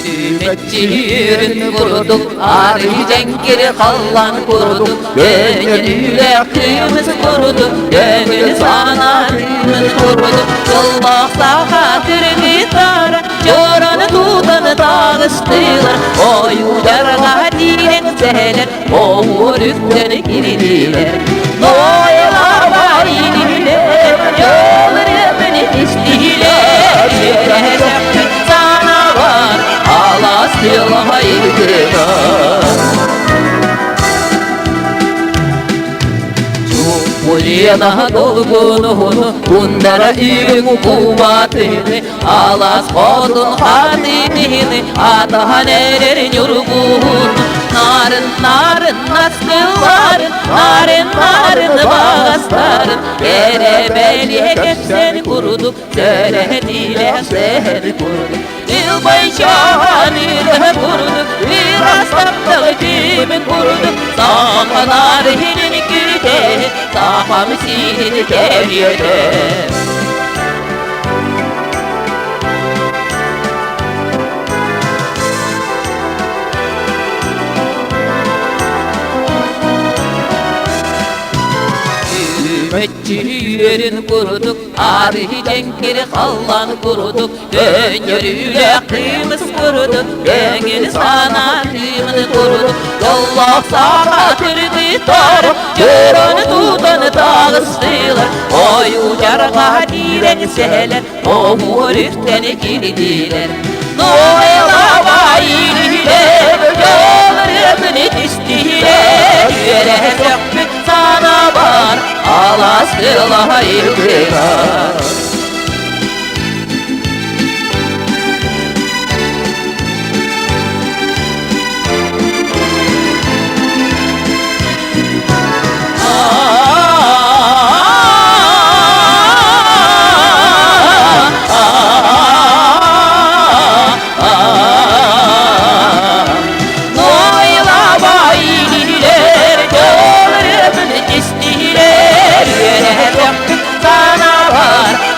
Ümmetçilerin kuruduk, arıcan geri kalan kuruduk. Gönülle kıyımız kuruduk, gönül sanatımız kuruduk. Yolbaksa hatırını tara, çoranı tutanı dağıştılar. O yucarga diren seheler, o vurukten girdiler. Noyla bayililer, yollarını istiler. Yürek sana var, alastıla hayırdılar. Ulyana dolgunuhunu, kundara ilin kuvatini, alas kodun hadimini, atahanelerin yurguhunu. Narın nasılların, narın bağısların, Erebeliye kepseni kuruduk, Serehetiyle seni kuruduk. Yılbayşanıyla kuruduk, biraz taptalı kimin kuruduk. Sağmalar hilini gürüte, sağmamı silini keriyede. Ümmetçilerin kuruduk, arıcan geri kalan kuruduk. Gönülle kıyımız kuruduk, gönül sanatımız kuruduk. Yollaksa hatırını tarıp, çoranı tutanı dağıstılar. O yucarga diren seheler, o vurukten girdiler. Noyla bayililer, yollarını istiler. Yürek sana var, alastıla hayırdılar.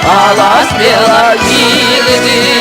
Alas bela yıldır